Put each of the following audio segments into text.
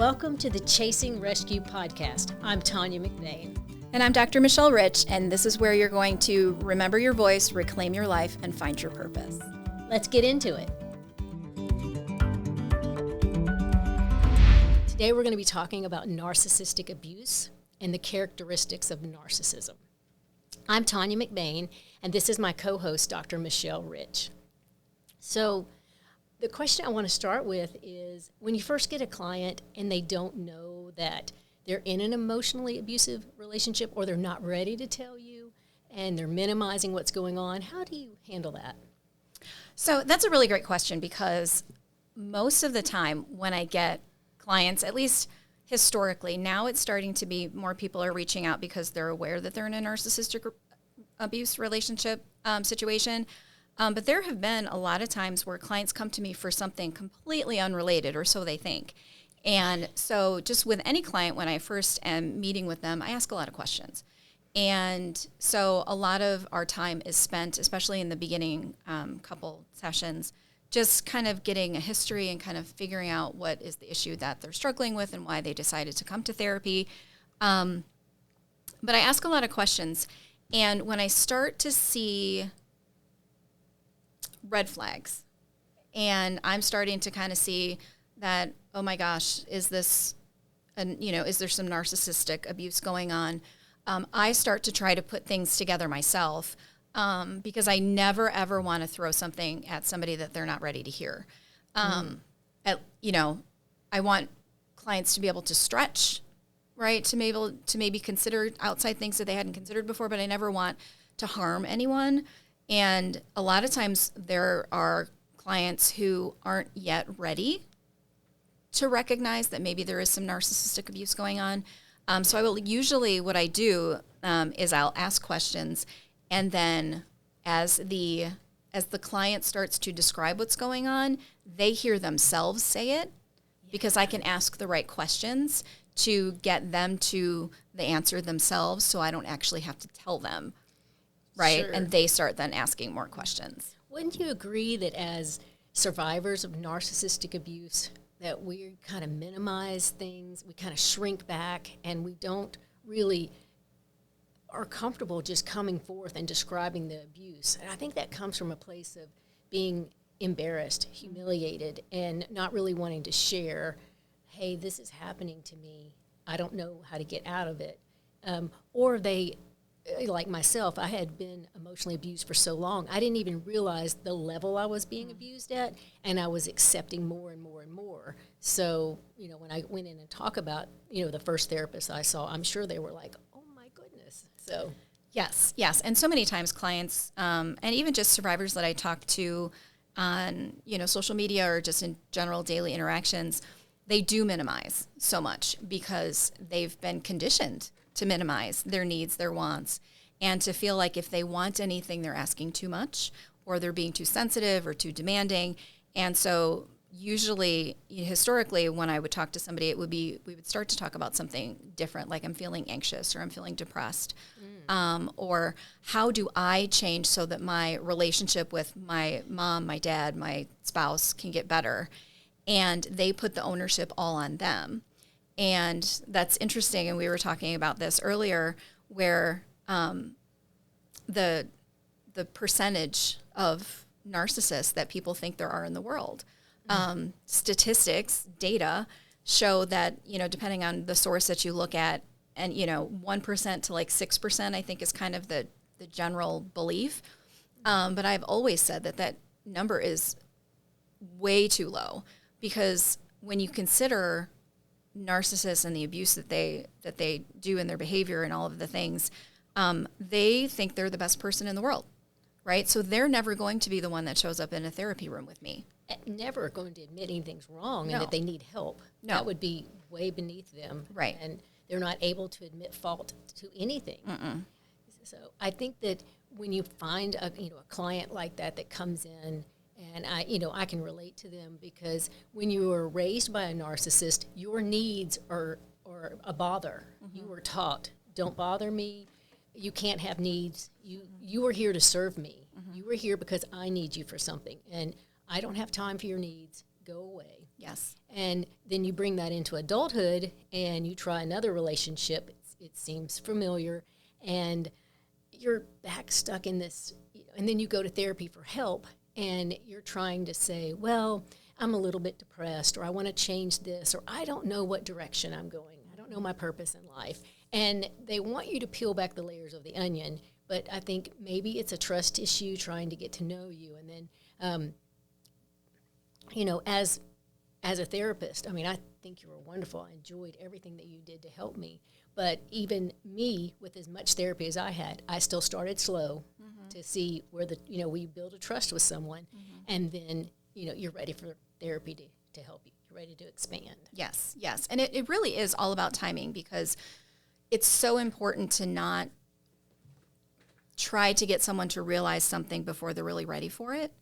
Welcome to the Chasing Rescue podcast. I'm Tanya McBain. And I'm Dr. Michelle Rich, and this is where you're going to remember your voice, reclaim your life, and find your purpose. Let's get into it. Today we're going to be talking about narcissistic abuse and the characteristics of narcissism. I'm Tanya McBain, and this is my co-host, Dr. Michelle Rich. So the question I want to start with is, when you first get a client and they don't know that they're in an emotionally abusive relationship or they're not ready to tell you and they're minimizing what's going on, how do you handle that? So that's a really great question, because most of the time when I get clients, at least historically, now it's starting to be more people are reaching out because they're aware that they're in a narcissistic abuse relationship situation. But there have been a lot of times where clients come to me for something completely unrelated, or so they think. And so just with any client, when I first am meeting with them, I ask a lot of questions. And so a lot of our time is spent, especially in the beginning couple sessions, just kind of getting a history and kind of figuring out what is the issue that they're struggling with and why they decided to come to therapy. But I ask a lot of questions. And when I start to see red flags, and I'm starting to kind of see that, oh my gosh, is there some narcissistic abuse going on? I start to try to put things together myself, because I never ever want to throw something at somebody that they're not ready to hear. I want clients to be able to stretch, right? To be able to maybe consider outside things that they hadn't considered before, but I never want to harm anyone. And a lot of times there are clients who aren't yet ready to recognize that maybe there is some narcissistic abuse going on. So I will usually, what I do is I'll ask questions, and then as the client starts to describe what's going on, they hear themselves say it, because I can ask the right questions to get them to the answer themselves, so I don't actually have to tell them. Right, sure. And they start then asking more questions. Wouldn't you agree that as survivors of narcissistic abuse, that we kind of minimize things, we kind of shrink back, and we don't really are comfortable just coming forth and describing the abuse? And I think that comes from a place of being embarrassed, humiliated, and not really wanting to share, hey, this is happening to me, I don't know how to get out of it. Or they, like myself, I had been emotionally abused for so long, I didn't even realize the level I was being abused at, and I was accepting more and more and more. So, when I went in and talk about, the first therapist I saw, I'm sure they were like, oh my goodness. So Yes. And so many times clients, and even just survivors that I talk to on, social media or just in general daily interactions, they do minimize so much because they've been conditioned to minimize their needs, their wants, and to feel like if they want anything, they're asking too much, or they're being too sensitive or too demanding. And so usually, historically, when I would talk to somebody, we would start to talk about something different, like I'm feeling anxious or I'm feeling depressed, or how do I change so that my relationship with my mom, my dad, my spouse can get better? And they put the ownership all on them. And that's interesting, and we were talking about this earlier, where the percentage of narcissists that people think there are in the world. Statistics, data show that, depending on the source that you look at, and 1% to like 6%, I think is kind of the general belief. But I've always said that number is way too low, because when you consider narcissists and the abuse that they do in their behavior and all of the things, they think they're the best person in the world, right? So they're never going to be the one that shows up in a therapy room with me. Never going to admit anything's wrong. No. And that they need help. No. That would be way beneath them. Right. And they're not able to admit fault to anything. Mm-mm. So I think that when you find a client like that comes in, and I can relate to them, because when you were raised by a narcissist, your needs are a bother. Mm-hmm. You were taught, don't bother me. You can't have needs. You are here to serve me. Mm-hmm. You are here because I need you for something, and I don't have time for your needs. Go away. Yes. And then you bring that into adulthood and you try another relationship. It seems familiar, and you're back stuck in this. And then you go to therapy for help, and you're trying to say, well, I'm a little bit depressed, or I want to change this, or I don't know what direction I'm going. I don't know my purpose in life. And they want you to peel back the layers of the onion, but I think maybe it's a trust issue trying to get to know you. And then, as a therapist, I mean, I think you were wonderful. I enjoyed everything that you did to help me. But even me, with as much therapy as I had, I still started slow to see where we build a trust with someone, and then, you're ready for therapy to help you. You're ready to expand. Yes, yes. And it really is all about timing, because it's so important to not try to get someone to realize something before they're really ready for it,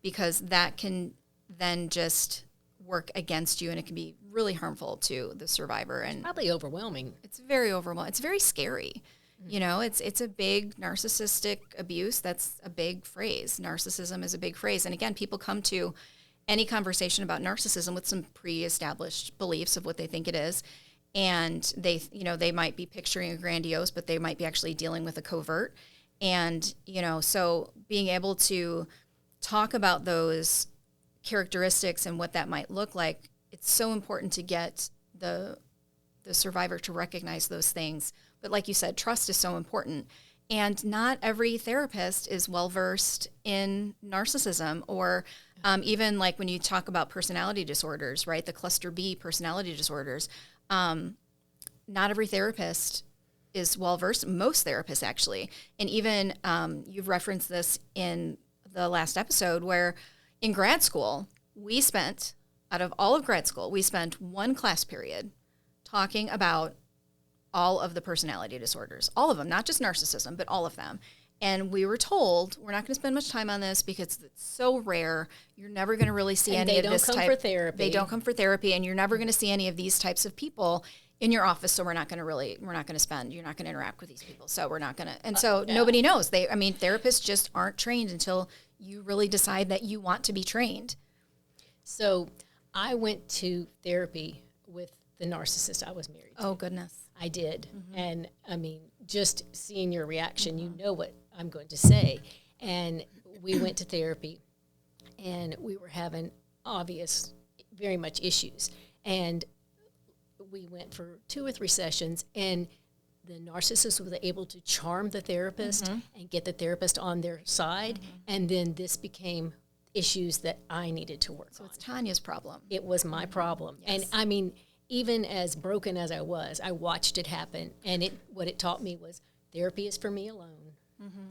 because that can then just work against you, and it can be really harmful to the survivor. And probably overwhelming. It's very overwhelming. It's very scary. It's a big narcissistic abuse. That's a big phrase. Narcissism is a big phrase. And again, people come to any conversation about narcissism with some pre-established beliefs of what they think it is. And they might be picturing a grandiose, but they might be actually dealing with a covert. And, so being able to talk about those characteristics and what that might look like, it's so important to get the survivor to recognize those things. But like you said, trust is so important. And not every therapist is well-versed in narcissism, or even like when you talk about personality disorders, right? The cluster B personality disorders. Not every therapist is well-versed, most therapists actually. And even you've referenced this in the last episode, where in grad school, out of all of grad school, we spent one class period talking about all of the personality disorders, all of them, not just narcissism, but all of them. And we were told, we're not going to spend much time on this because it's so rare. You're never going to really see any of this type. They don't come for therapy. They don't come for therapy, and you're never going to see any of these types of people in your office. So you're not going to interact with these people. So we're not going to, and so nobody knows. Therapists just aren't trained until you really decide that you want to be trained. So I went to therapy with the narcissist I was married to. Oh, goodness. I did. And I mean, just seeing your reaction, you know what I'm going to say. And we went to therapy, and we were having obvious, very much issues. And we went for 2 or 3 sessions, and the narcissist was able to charm the therapist and get the therapist on their side. And then this became issues that I needed to work on. So it's Tanya's problem. It was my problem. Yes. And I mean, even as broken as I was, I watched it happen. And what it taught me was therapy is for me alone.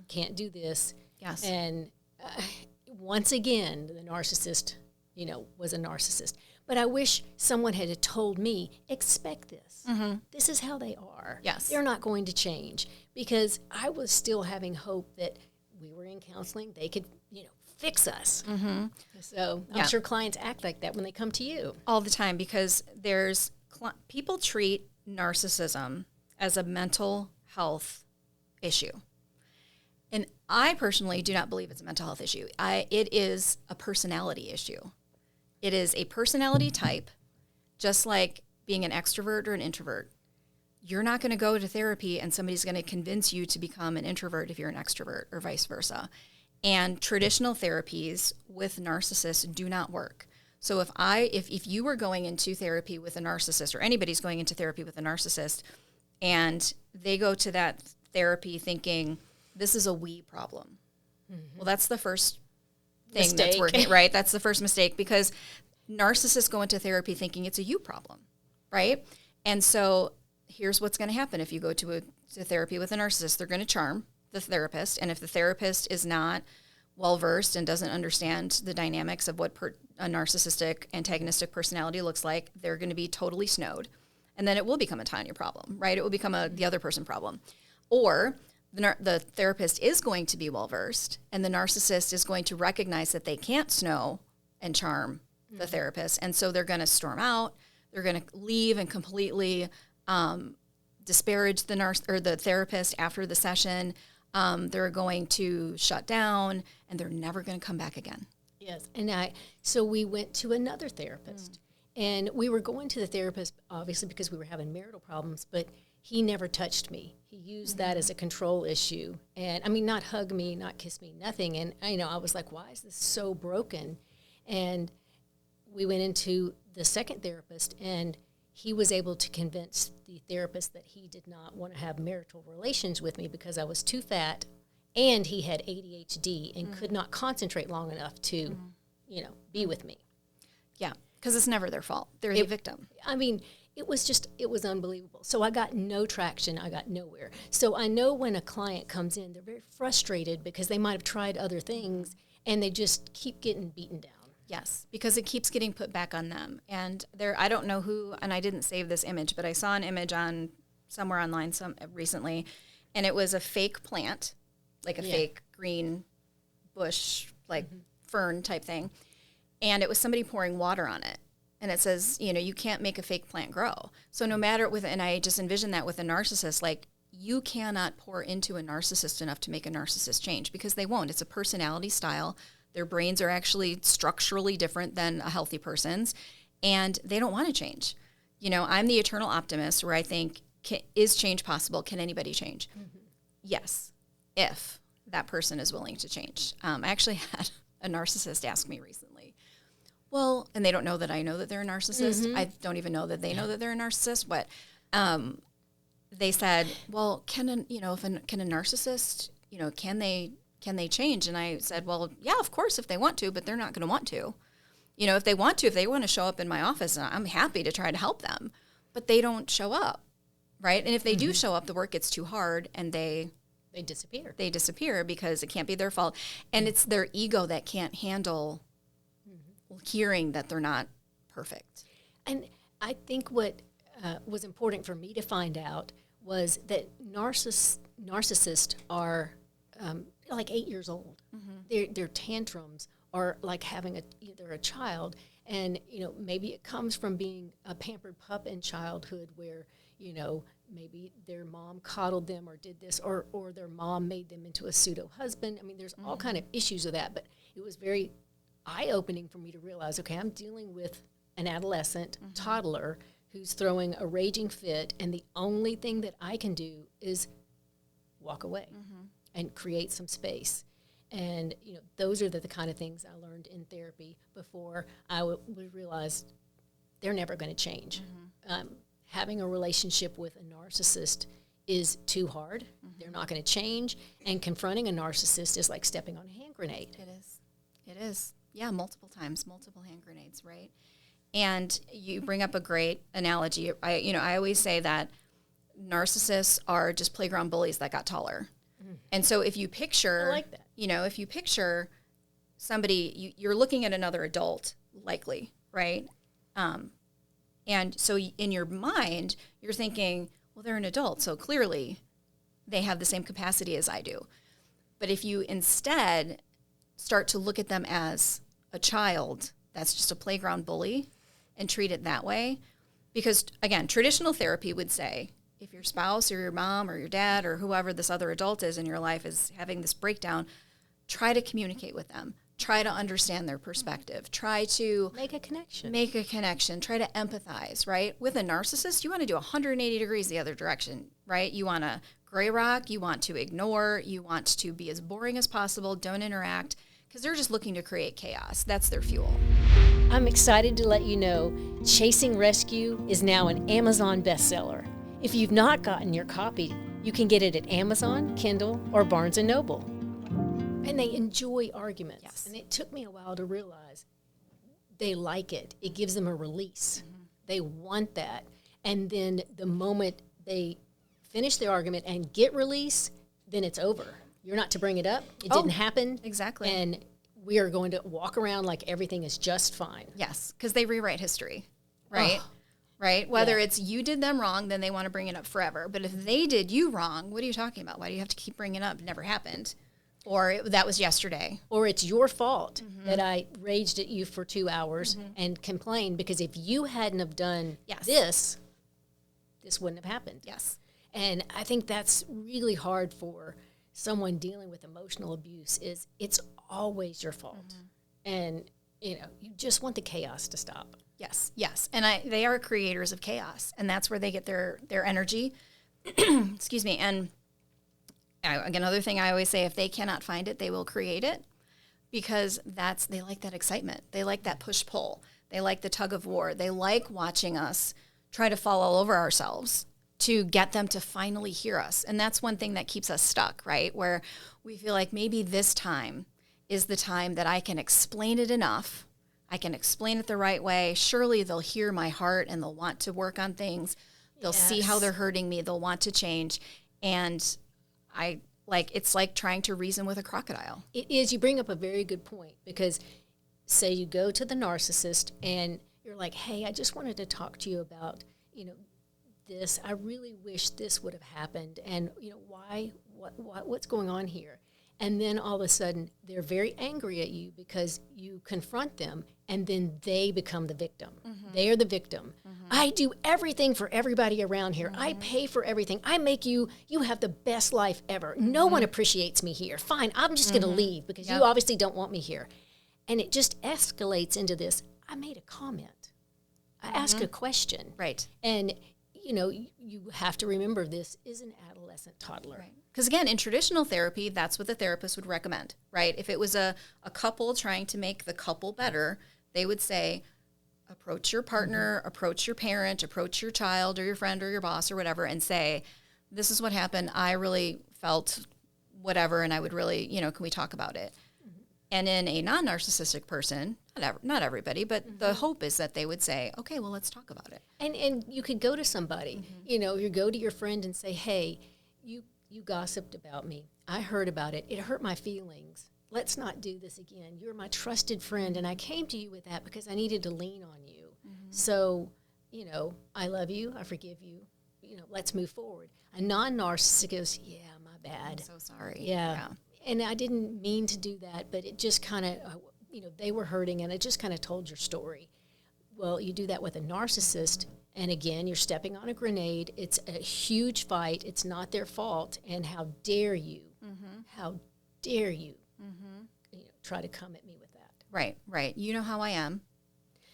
Can't do this. Yes. And once again, the narcissist, was a narcissist. But I wish someone had told me, expect this. This is how they are. Yes. They're not going to change. Because I was still having hope that we were in counseling. They could, fix us. So I'm sure clients act like that when they come to you. All the time, because people treat narcissism as a mental health issue. And I personally do not believe it's a mental health issue. It is a personality issue. It is a personality type, just like being an extrovert or an introvert. You're not going to go to therapy and somebody's going to convince you to become an introvert if you're an extrovert, or vice versa. And traditional therapies with narcissists do not work. So if you were going into therapy with a narcissist, or anybody's going into therapy with a narcissist, and they go to that therapy thinking, this is a we problem. Well, that's the first thing that's working, right? That's the first mistake, because narcissists go into therapy thinking it's a you problem, right? And so here's what's going to happen if you go to therapy with a narcissist. They're going to charm the therapist, and if the therapist is not well-versed and doesn't understand the dynamics of what a narcissistic antagonistic personality looks like, they're going to be totally snowed. And then it will become a Tanya problem, right? It will become the other person problem. Or the therapist is going to be well-versed, and the narcissist is going to recognize that they can't snow and charm the therapist, and so they're going to storm out. They're going to leave and completely disparage the therapist after the session. They're going to shut down, and they're never going to come back again. Yes, and so we went to another therapist, And we were going to the therapist, obviously, because we were having marital problems, but he never touched me. He used that as a control issue. And, I mean, not hug me, not kiss me, nothing. And, I was like, why is this so broken? And we went into the second therapist, and he was able to convince the therapist that he did not want to have marital relations with me because I was too fat, and he had ADHD and could not concentrate long enough to, be with me. Yeah, because it's never their fault. They're the victim. I mean, it was unbelievable. So I got no traction. I got nowhere. So I know when a client comes in, they're very frustrated because they might have tried other things, and they just keep getting beaten down. Yes, because it keeps getting put back on them. And I don't know who, and I didn't save this image, but I saw an image on somewhere online recently, and it was a fake plant, like a fake green bush, like fern type thing. And it was somebody pouring water on it. And it says, you can't make a fake plant grow. So no matter and I just envision that with a narcissist, like you cannot pour into a narcissist enough to make a narcissist change because they won't. It's a personality style. Their brains are actually structurally different than a healthy person's, and they don't want to change. I'm the eternal optimist where I think, is change possible? Can anybody change? Mm-hmm. Yes, if that person is willing to change. I actually had a narcissist ask me recently, well, and they don't know that I know that they're a narcissist. Mm-hmm. I don't even know that they know that they're a narcissist, but they said, well, can a narcissist, can they change? And I said, well, yeah, of course, if they want to, but they're not going to want to. If they want to show up in my office, I'm happy to try to help them, but they don't show up, right? And if they do show up, the work gets too hard and they disappear. They disappear because it can't be their fault. And it's their ego that can't handle hearing that they're not perfect. And I think what was important for me to find out was that narcissists are like 8 years old. Mm-hmm. Their tantrums are like having they're a child, and maybe it comes from being a pampered pup in childhood where maybe their mom coddled them or did this, or their mom made them into a pseudo husband. I mean, there's all kind of issues of that, but it was very eye-opening for me to realize, okay, I'm dealing with an adolescent toddler who's throwing a raging fit, and the only thing that I can do is walk away and create some space. And those are the kind of things I learned in therapy before I would realize they're never going to change. Having a relationship with a narcissist is too hard. They're not going to change, and confronting a narcissist is like stepping on a hand grenade. It is. Yeah, multiple times, multiple hand grenades, right? And you bring up a great analogy. I always say that narcissists are just playground bullies that got taller. And so if you picture, I like that. If you picture somebody, you're looking at another adult, likely, right? And so in your mind, you're thinking, well, they're an adult, so clearly they have the same capacity as I do. But if you instead start to look at them as a child that's just a playground bully and treat it that way, because, again, traditional therapy would say, if your spouse or your mom or your dad or whoever this other adult is in your life is having this breakdown, try to communicate with them. Try to understand their perspective. Try to make a connection. Try to empathize, right? With a narcissist, you want to do 180 degrees the other direction, right? You want to gray rock. You want to ignore. You want to be as boring as possible. Don't interact, because they're just looking to create chaos. That's their fuel. I'm excited to let you know Chasing Rescue is now an Amazon bestseller. If you've not gotten your copy, you can get it at Amazon, Kindle, or Barnes & Noble. And they enjoy arguments. Yes. And it took me a while to realize they like it. It gives them a release. They want that. And then the moment they finish their argument and get release, then it's over. You're not to bring it up. It didn't happen. Exactly. And we are going to walk around like everything is just fine. Yes, because they rewrite history, right? Right? Whether it's you did them wrong, then they want to bring it up forever. But if they did you wrong, what are you talking about? Why do you have to keep bringing it up? It never happened. Or that was yesterday. Or it's your fault that I raged at you for 2 hours and complained, because if you hadn't have done this wouldn't have happened. Yes. And I think that's really hard for someone dealing with emotional abuse, is it's always your fault. And, you just want the chaos to stop. Yes, yes. And they are creators of chaos, and that's where they get their energy. Excuse me. And another thing I always say, if they cannot find it, they will create it, because they like that excitement. They like that push-pull. They like the tug of war. They like watching us try to fall all over ourselves to get them to finally hear us. And that's one thing that keeps us stuck, right? Where we feel like maybe this time is the time that I can explain it enough. I can explain it the right way. Surely they'll hear my heart and they'll want to work on things. They'll see how they're hurting me. They'll want to change. And it's like trying to reason with a crocodile. It is. You bring up a very good point, because say you go to the narcissist and you're like, hey, I just wanted to talk to you about, this. I really wish this would have happened. And, why, what's going on here? And then all of a sudden they're very angry at you because you confront them, and then they become the victim. Mm-hmm. They are the victim. Mm-hmm. I do everything for everybody around here. Mm-hmm. I pay for everything. I make you have the best life ever. No one appreciates me here. Fine, I'm just going to leave because you obviously don't want me here. And it just escalates into this. I made a comment. I asked a question. Right. And you have to remember, this is an adolescent toddler. Right. Because again, in traditional therapy, that's what the therapist would recommend, right? If it was a couple trying to make the couple better, they would say, approach your partner, approach your parent, approach your child or your friend or your boss or whatever, and say, this is what happened. I really felt whatever, and I would really, can we talk about it? And in a non-narcissistic person, not everybody, but the hope is that they would say, okay, well, let's talk about it. And you could go to somebody, you go to your friend and say, hey, you gossiped about me. I heard about it. It hurt my feelings. Let's not do this again. You're my trusted friend, and I came to you with that because I needed to lean on you. Mm-hmm. So, I love you. I forgive you. Let's move forward. A non-narcissist goes, yeah, my bad. I'm so sorry. Yeah. And I didn't mean to do that, but it just kind of, they were hurting, and it just kind of told your story. Well, you do that with a narcissist, and again, you're stepping on a grenade. It's a huge fight. It's not their fault. And how dare you? Mm-hmm. How dare you? Mm-hmm. Try to come at me with that. Right. You know how I am,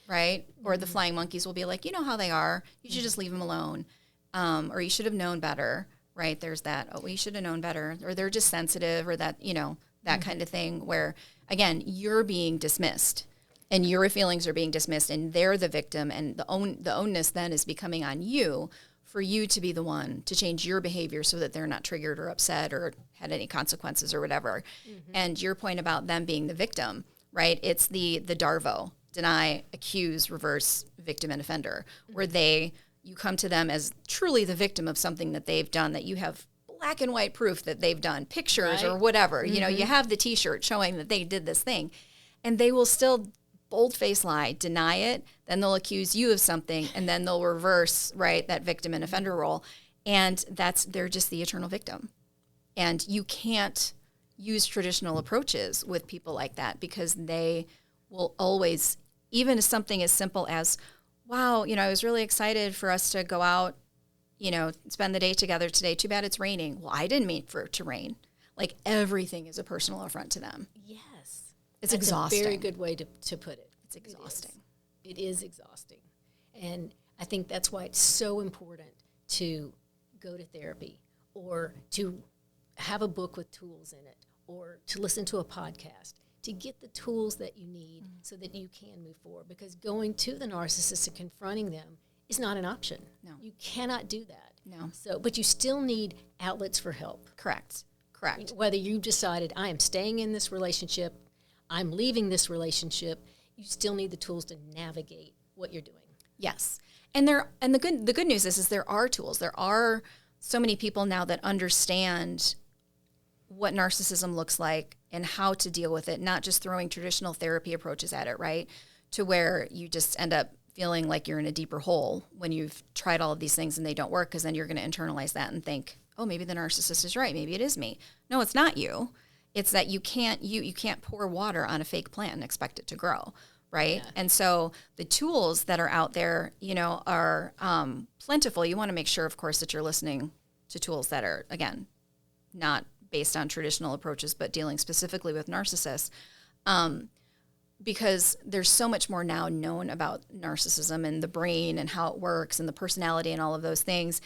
right? Or the flying monkeys will be like, you know how they are. You should just leave them alone. Or you should have known better, right? There's that, oh, you should have known better. Or they're just sensitive, or that, that kind of thing where, again, you're being dismissed. And your feelings are being dismissed, and they're the victim, and the ownness then is becoming on you for you to be the one to change your behavior so that they're not triggered or upset or had any consequences or whatever. Mm-hmm. And your point about them being the victim, right? It's the DARVO, deny, accuse, reverse, victim, and offender, where you come to them as truly the victim of something that they've done, that you have black and white proof that they've done, pictures or whatever. Mm-hmm. You have the T-shirt showing that they did this thing, and they will still bold-faced lie, deny it, then they'll accuse you of something, and then they'll reverse, right, that victim and offender role. And they're just the eternal victim. And you can't use traditional approaches with people like that, because they will always, even something as simple as, wow, I was really excited for us to go out, spend the day together today. Too bad it's raining. Well, I didn't mean for it to rain. Like, everything is a personal affront to them. Yes. It's That's exhausting. a very good way to put it. It's exhausting. It is exhausting. And I think that's why it's so important to go to therapy, or to have a book with tools in it, or to listen to a podcast, to get the tools that you need so that you can move forward. Because going to the narcissist and confronting them is not an option. No. You cannot do that. No. But you still need outlets for help. Correct. Whether you've decided, I am staying in this relationship, I'm leaving this relationship, you still need the tools to navigate what you're doing. Yes. And the good news is there are tools. There are so many people now that understand what narcissism looks like and how to deal with it, not just throwing traditional therapy approaches at it, right? To where you just end up feeling like you're in a deeper hole when you've tried all of these things and they don't work, because then you're going to internalize that and think, oh, maybe the narcissist is right. Maybe it is me. No, it's not you. It's that you can't pour water on a fake plant and expect it to grow, right? Yeah. And so the tools that are out there, are plentiful. You want to make sure, of course, that you're listening to tools that are, again, not based on traditional approaches, but dealing specifically with narcissists. because there's so much more now known about narcissism and the brain and how it works and the personality and all of those things,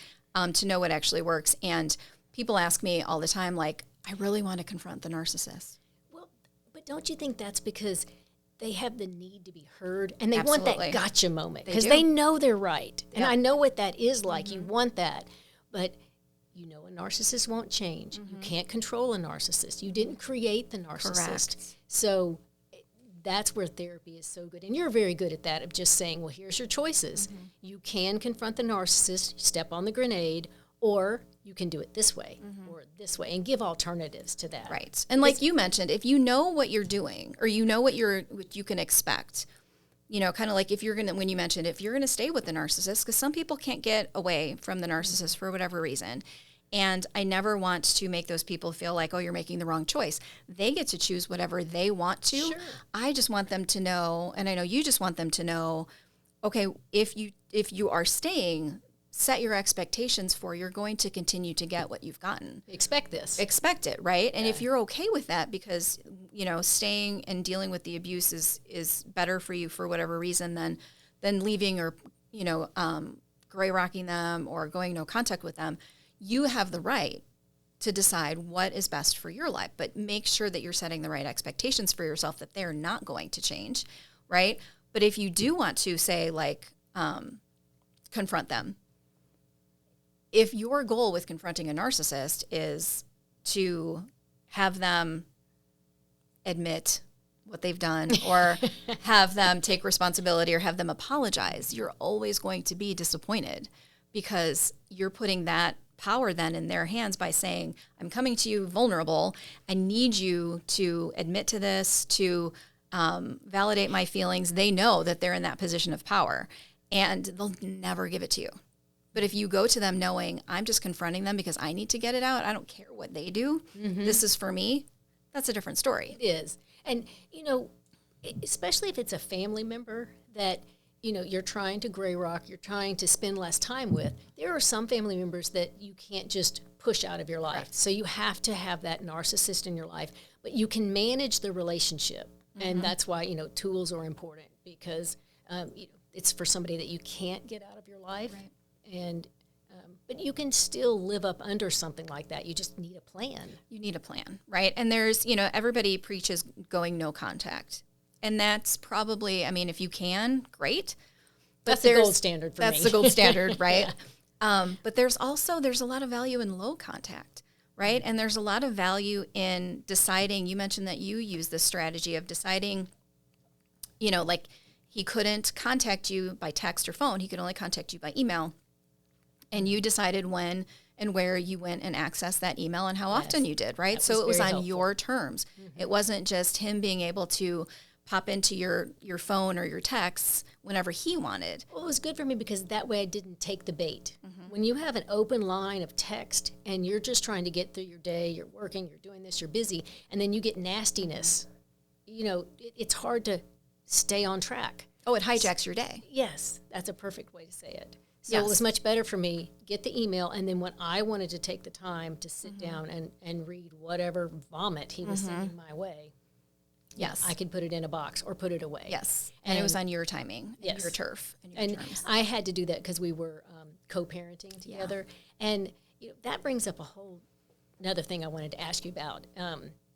to know what actually works. And people ask me all the time, like, I really want to confront the narcissist. Well, but don't you think that's because they have the need to be heard and they Absolutely. want that gotcha moment because do. they know they're right. And Yep. I know what that is like. You want that. But you know a narcissist won't change. You can't control a narcissist. You didn't create the narcissist. Correct. So that's where therapy is so good. And you're very good at that, of just saying, well, here's your choices. You can confront the narcissist, step on the grenade, or you can do it this way or this way, and give alternatives to that. Right. And like you mentioned, if you know what you're doing, or you know what you can expect, you know, kind of like if you're going to, when you mentioned, if you're going to stay with the narcissist, because some people can't get away from the narcissist for whatever reason. And I never want to make those people feel like, oh, you're making the wrong choice. They get to choose whatever they want to. Sure. I just want them to know, and I know you just want them to know, okay, if you are staying, set your expectations for you're going to continue to get what you've gotten. Expect this. Expect it, right? And if you're okay with that because, you know, staying and dealing with the abuse is better for you for whatever reason than leaving or, you know, gray rocking them or going no contact with them, you have the right to decide what is best for your life. But make sure that you're setting the right expectations for yourself, that they're not going to change, right? But if you do want to, say, like, confront them, if your goal with confronting a narcissist is to have them admit what they've done or have them take responsibility or have them apologize, you're always going to be disappointed because you're putting that power then in their hands by saying, I'm coming to you vulnerable. I need you to admit to this, to validate my feelings. They know that they're in that position of power and they'll never give it to you. But if you go to them knowing I'm just confronting them because I need to get it out, I don't care what they do, this is for me, that's a different story. It is. And, you know, especially if it's a family member that, you know, you're trying to gray rock, you're trying to spend less time with, there are some family members that you can't just push out of your life. Right. So you have to have that narcissist in your life. But you can manage the relationship. And that's why, you know, tools are important because you know, it's for somebody that you can't get out of your life. Right. And but you can still live up under something like that. You just need a plan. You need a plan, right? And there's, you know, everybody preaches going no contact. And that's probably, I mean, if you can, great. But That's the gold standard for me. That's the gold standard, right? But there's a lot of value in low contact, right? And there's a lot of value in deciding, you mentioned that you use this strategy of deciding, you know, like he couldn't contact you by text or phone. He could only contact you by email. And you decided when and where you went and accessed that email and how often you did, right? So it was on your terms. It wasn't just him being able to pop into your phone or your texts whenever he wanted. Well, it was good for me because that way I didn't take the bait. When you have an open line of text and you're just trying to get through your day, you're working, you're doing this, you're busy, and then you get nastiness, you know, it's hard to stay on track. Oh, it hijacks your day. Yes, that's a perfect way to say it. So Yes. it was much better for me, get the email, and then when I wanted to take the time to sit down and read whatever vomit he was sending my way, Yes. I could put it in a box or put it away. Yes. And it was on your timing, and your turf, and your And terms. I had to do that because we were co-parenting together. And you know, that brings up another thing I wanted to ask you about.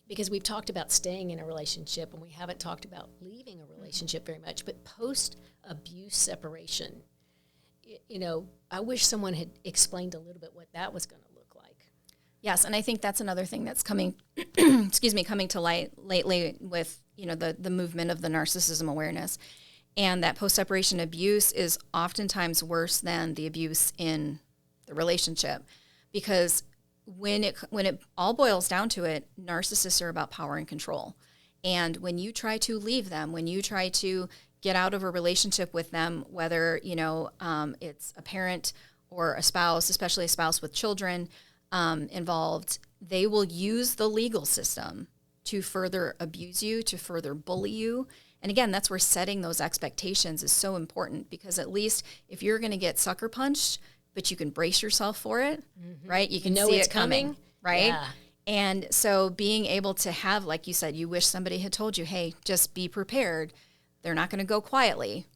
Because we've talked about staying in a relationship and we haven't talked about leaving a relationship very much. But post-abuse separation, you know, I wish someone had explained a little bit what that was going to look like. Yes, and I think that's another thing that's coming, coming to light lately with, you know, the movement of the narcissism awareness, and that post-separation abuse is oftentimes worse than the abuse in the relationship, because when it all boils down to it, narcissists are about power and control, and when you try to leave them, when you try to get out of a relationship with them, whether, you know, it's a parent or a spouse, especially a spouse with children involved, they will use the legal system to further abuse you, to further bully you. And again, that's where setting those expectations is so important, because at least if you're going to get sucker punched, but you can brace yourself for it, right? You can know see it's it coming, right? Yeah. And so being able to have, like you said, you wish somebody had told you, hey, just be prepared. They're not going to go quietly,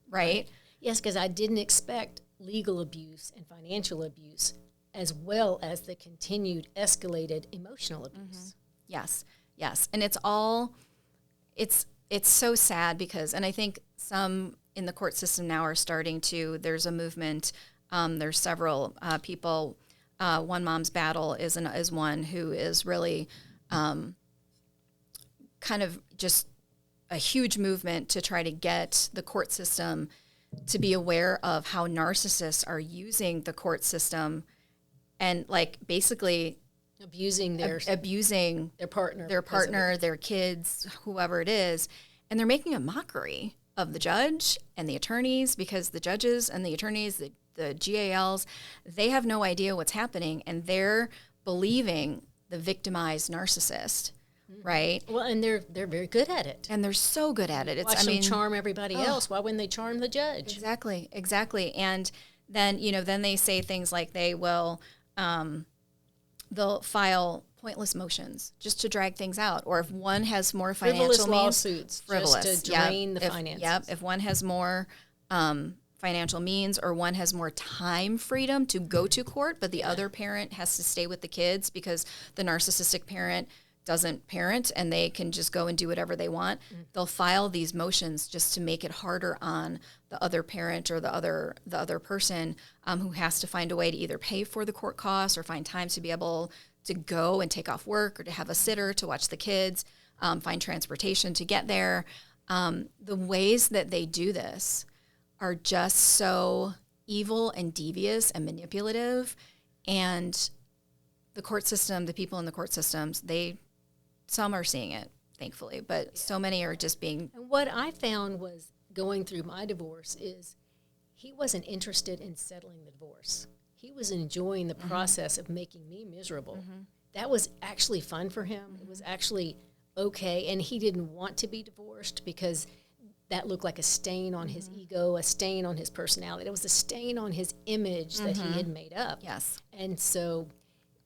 right? Yes, because I didn't expect legal abuse and financial abuse as well as the continued escalated emotional abuse. Yes, yes. And it's so sad because, and I think some in the court system now are starting to, there's a movement, there's several people. One Mom's Battle is one who is really kind of just a huge movement to try to get the court system to be aware of how narcissists are using the court system and like basically Abusing their partner, their kids, whoever it is, and they're making a mockery of the judge and the attorneys because the judges and the attorneys, the GALs, they have no idea what's happening, and they're believing the victimized narcissist, right? Well, and they're very good at it. And they're so good at it. Watch them charm everybody else. Why wouldn't they charm the judge? Exactly. And then, then they say things like they will, they'll file pointless motions just to drag things out. Or if one has more financial lawsuits just to drain the finances. If one has more financial means or one has more time freedom to go to court, but the other parent has to stay with the kids because the narcissistic parent doesn't parent and they can just go and do whatever they want. They'll file these motions just to make it harder on the other parent or the other person who has to find a way to either pay for the court costs or find time to be able to go and take off work or to have a sitter to watch the kids, find transportation to get there. The ways that they do this are just so evil and devious and manipulative. And the court system, the people in the court systems, some are seeing it, thankfully, but so many are just being... And what I found was going through my divorce is he wasn't interested in settling the divorce. He was enjoying the process of making me miserable. That was actually fun for him. It was actually okay. And he didn't want to be divorced because that looked like a stain on his ego, a stain on his personality. It was a stain on his image that he had made up. Yes. And so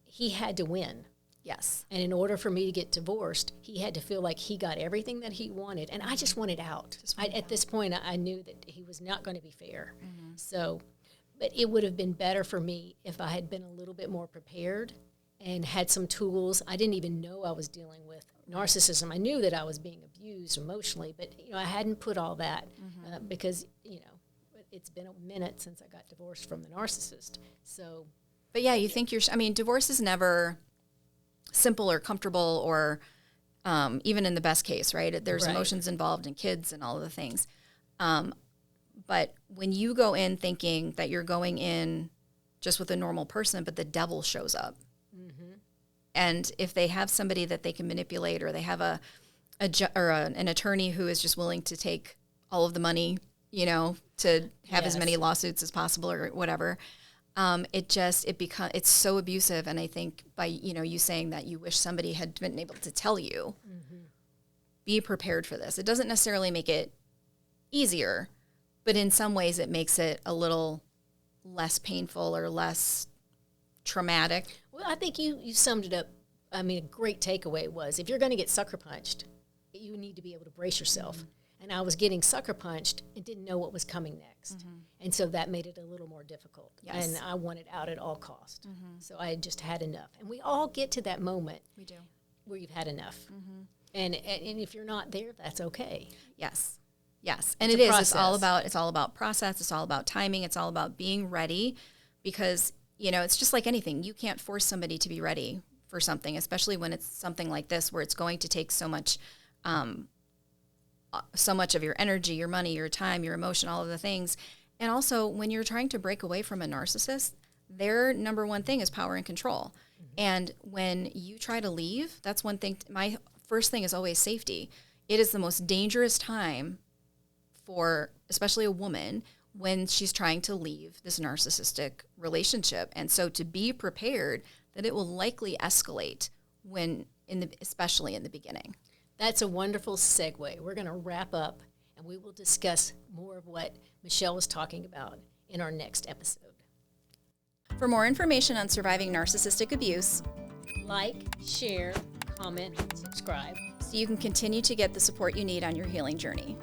he had to win. Yes. And in order for me to get divorced, he had to feel like he got everything that he wanted. And I just wanted out. At this point, I knew that he was not going to be fair. So, but it would have been better for me if I had been a little bit more prepared and had some tools. I didn't even know I was dealing with narcissism. I knew that I was being abused emotionally, but I hadn't put all that because it's been a minute since I got divorced from the narcissist. So, but yeah, you think divorce is never simple or comfortable or even in the best case, right? There's emotions involved and kids and all of the things. But when you go in thinking that you're going in just with a normal person, but the devil shows up. And if they have somebody that they can manipulate or they have an attorney who is just willing to take all of the money, to have as many lawsuits as possible or whatever, it's so abusive. And I think by, you saying that you wish somebody had been able to tell you, be prepared for this. It doesn't necessarily make it easier, but in some ways it makes it a little less painful or less traumatic. Well, I think you summed it up. I mean, a great takeaway was if you're going to get sucker punched, you need to be able to brace yourself. And I was getting sucker punched and didn't know what was coming next. And so that made it a little more difficult. Yes. And I wanted out at all cost. So I had just had enough. And we all get to that moment where you've had enough. And if you're not there, that's okay. Yes. And it's all about process. It's all about timing. It's all about being ready because, it's just like anything. You can't force somebody to be ready for something, especially when it's something like this where it's going to take so much of your energy, your money, your time, your emotion, all of the things. And also when you're trying to break away from a narcissist, their number one thing is power and control. And when you try to leave, that's one thing. My first thing is always safety. It is the most dangerous time for especially a woman when she's trying to leave this narcissistic relationship. And so to be prepared that it will likely escalate especially in the beginning. That's a wonderful segue. We're going to wrap up and we will discuss more of what Michelle was talking about in our next episode. For more information on surviving narcissistic abuse, like, share, comment, and subscribe. so you can continue to get the support you need on your healing journey.